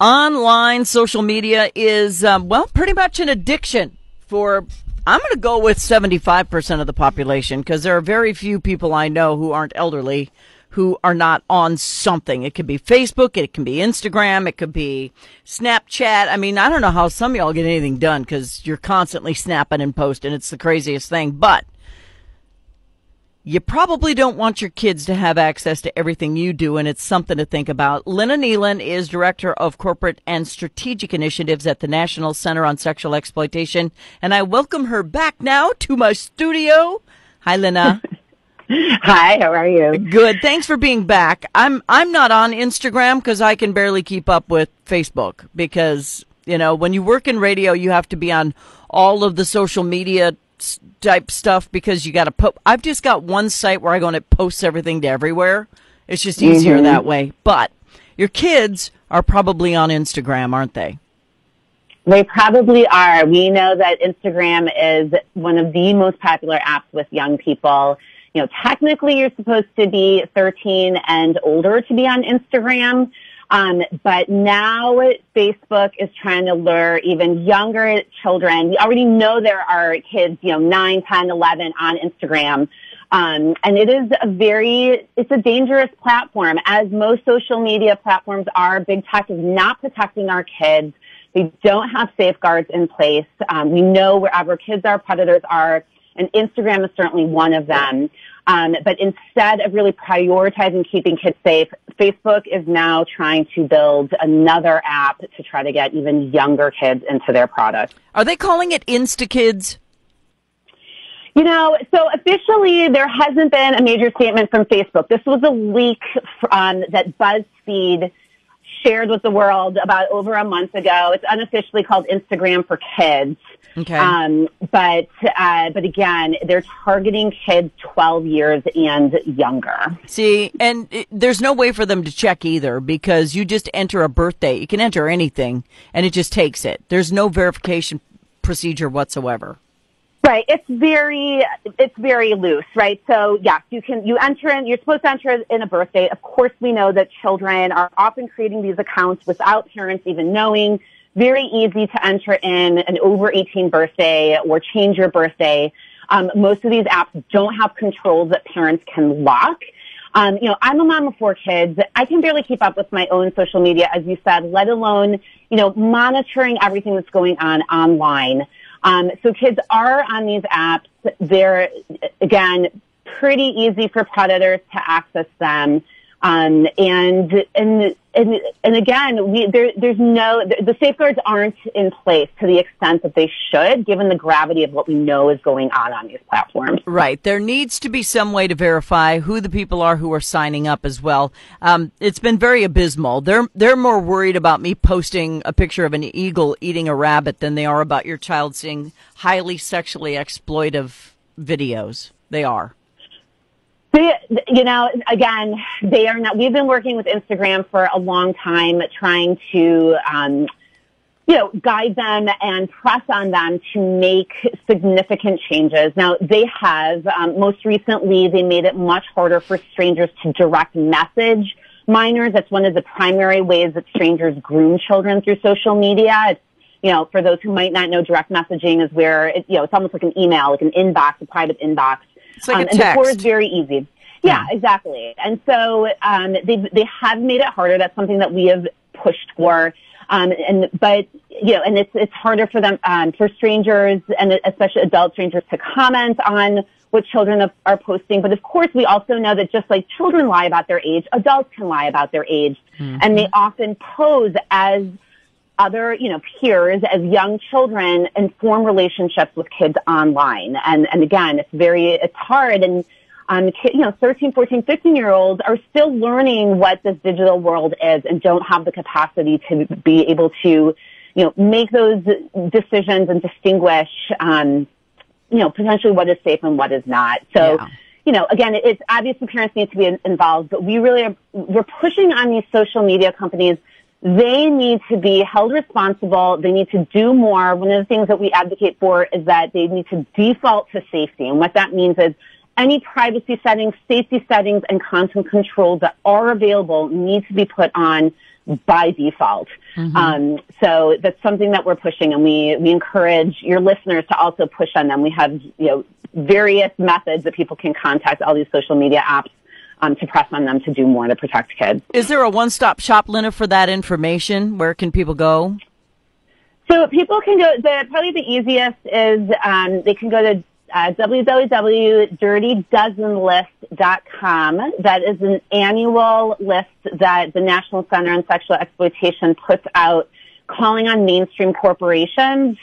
Online social media is, pretty much an addiction for, I'm going to go with 75% of the population, because there are very few people I know who aren't elderly who are not on something. It could be Facebook, it can be Instagram, it could be Snapchat. I mean, I don't know how some of y'all get anything done because you're constantly snapping and posting. It's the craziest thing. But you probably don't want your kids to have access to everything you do, and it's something to think about. Lynna Nealon is Director of Corporate and Strategic Initiatives at the National Center on Sexual Exploitation, and I welcome her back now to my studio. Hi, Lynna. Hi, how are you? Good. Thanks for being back. I'm not on Instagram because I can barely keep up with Facebook because, you know, when you work in radio, you have to be on all of the social media type stuff because you got to put. I've just got one site where I go and it posts everything to everywhere. It's just easier that way. But your kids are probably on Instagram, aren't they? They probably are. We know that Instagram is one of the most popular apps with young people. You know, technically you're supposed to be 13 and older to be on Instagram. But now Facebook is trying to lure even younger children. We already know there are kids, 9, 10, 11 on Instagram. And it is it's a dangerous platform, as most social media platforms are. Big tech is not protecting our kids. They don't have safeguards in place. We know wherever kids are, predators are, and Instagram is certainly one of them. But instead of really prioritizing keeping kids safe, Facebook is now trying to build another app to try to get even younger kids into their product. Are they calling it InstaKids? So officially there hasn't been a major statement from Facebook. This was a leak that BuzzFeed shared with the world about over a month ago. It's unofficially called Instagram for Kids. Okay. But again, they're targeting kids 12 years and younger. See, and there's no way for them to check either because you just enter a birth date. You can enter anything and it just takes it. There's no verification procedure whatsoever. Right. It's very loose, right? So yes, you're supposed to enter in a birth date. Of course, we know that children are often creating these accounts without parents even knowing. Very easy to enter in an over 18 birthday or change your birthday. Most of these apps don't have controls that parents can lock. I'm a mom of 4 kids. I can barely keep up with my own social media, as you said, let alone, monitoring everything that's going on online. So kids are on these apps. They're, again, pretty easy for predators to access them. And again, the safeguards aren't in place to the extent that they should, given the gravity of what we know is going on these platforms. Right. There needs to be some way to verify who the people are who are signing up as well. It's been very abysmal. They're more worried about me posting a picture of an eagle eating a rabbit than they are about your child seeing highly sexually exploitive videos. They are. Again, they are not. We've been working with Instagram for a long time, trying to, guide them and press on them to make significant changes. Now, they have. Most recently, they made it much harder for strangers to direct message minors. That's one of the primary ways that strangers groom children through social media. It's, for those who might not know, direct messaging is where it's almost like an email, like an inbox, a private inbox. It's like a text. And before it's very easy. Yeah, exactly. And so they have made it harder. That's something that we have pushed for. And it's harder for them, for strangers and especially adult strangers to comment on what children are posting. But of course, we also know that just like children lie about their age, adults can lie about their age. Mm-hmm. And they often pose as other, peers, as young children, and form relationships with kids online. And again, it's hard. And, 13, 14, 15-year-olds are still learning what this digital world is and don't have the capacity to be able to, make those decisions and distinguish, potentially what is safe and what is not. So, again, it's obviously parents need to be involved, but we're pushing on these social media companies. They need to be held responsible. They need to do more. One of the things that we advocate for is that they need to default to safety. And what that means is any privacy settings, safety settings, and content controls that are available need to be put on by default. So that's something that we're pushing, and we encourage your listeners to also push on them. We have, various methods that people can contact all these social media apps to press on them to do more to protect kids. Is there a one-stop shop, Lynna, for that information? Where can people go? So people can go, probably the easiest is they can go to www.dirtydozenlist.com. That is an annual list that the National Center on Sexual Exploitation puts out, calling on mainstream corporations,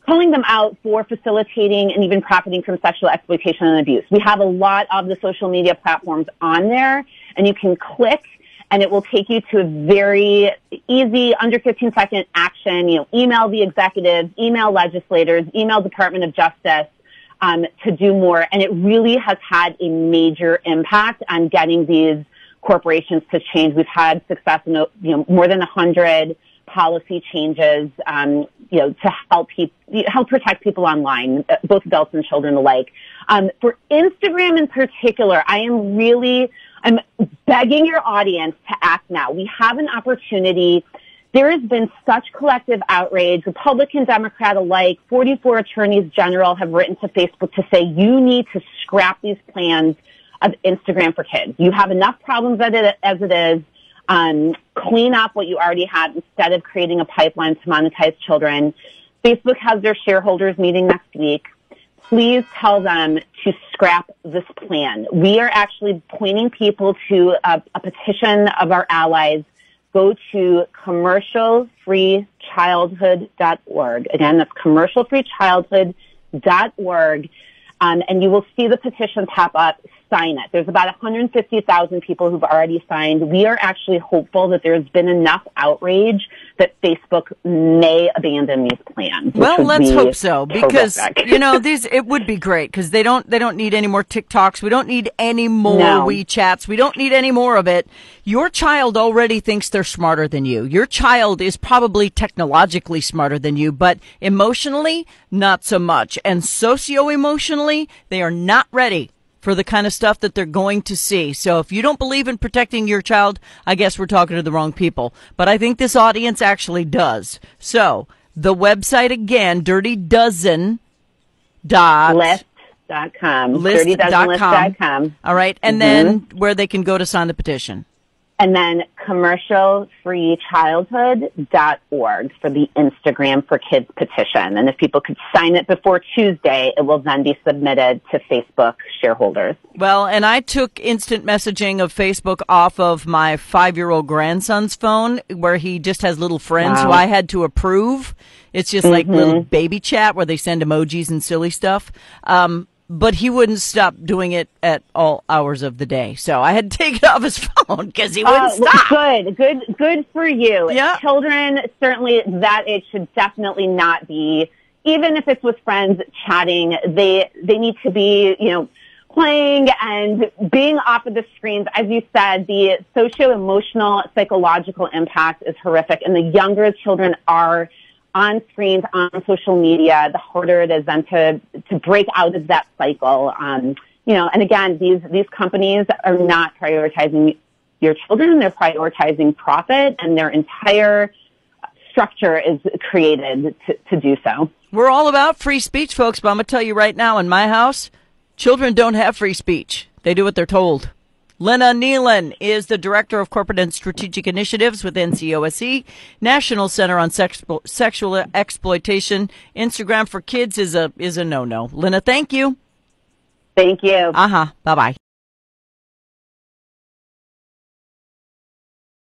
calling them out for facilitating and even profiting from sexual exploitation and abuse. We have a lot of the social media platforms on there, and you can click and it will take you to a very easy, under 15-second action. Email the executives, email legislators, email Department of Justice to do more. And it really has had a major impact on getting these corporations to change. We've had success in more than 100 policy changes, to help protect people online, both adults and children alike. For Instagram in particular, I'm begging your audience to act now. We have an opportunity. There has been such collective outrage. Republican, Democrat alike, 44 attorneys general have written to Facebook to say you need to scrap these plans of Instagram for kids. You have enough problems as it is. Clean up what you already have instead of creating a pipeline to monetize children. Facebook has their shareholders meeting next week. Please tell them to scrap this plan. We are actually pointing people to a petition of our allies. Go to commercialfreechildhood.org. Again, that's commercialfreechildhood.org. And you will see the petition pop up. Sign it. There's about 150,000 people who've already signed. We are actually hopeful that there's been enough outrage that Facebook may abandon these plans. Well, let's hope so, because it would be great, because they don't need any more TikToks. We don't need any more WeChats. We don't need any more of it. Your child already thinks they're smarter than you. Your child is probably technologically smarter than you, but emotionally, not so much. And socio-emotionally, they are not ready for the kind of stuff that they're going to see. So if you don't believe in protecting your child, I guess we're talking to the wrong people. But I think this audience actually does. So the website again, dirtydozen.com. Dirtydozenlist.com. All right. And then where they can go to sign the petition. And then commercialfreechildhood.org for the Instagram for Kids petition. And if people could sign it before Tuesday, it will then be submitted to Facebook shareholders. Well, and I took instant messaging of Facebook off of my 5-year-old grandson's phone, where he just has little friends who I had to approve. It's just like little baby chat where they send emojis and silly stuff. But he wouldn't stop doing it at all hours of the day. So I had to take it off his phone because he wouldn't stop. Good for you. Yeah. Children, certainly that age should definitely not be, even if it's with friends chatting, they need to be, playing and being off of the screens. As you said, the socio-emotional, psychological impact is horrific. And the younger children are on screens, on social media, the harder it is then to break out of that cycle. And again, these companies are not prioritizing your children. They're prioritizing profit, and their entire structure is created to do so. We're all about free speech, folks, but I'm going to tell you right now, in my house, children don't have free speech. They do what they're told. Lynna Nealon is the Director of Corporate and Strategic Initiatives with NCOSE, National Center on Sexual Exploitation. Instagram for Kids is a no-no. Lynna, thank you. Thank you. Bye-bye.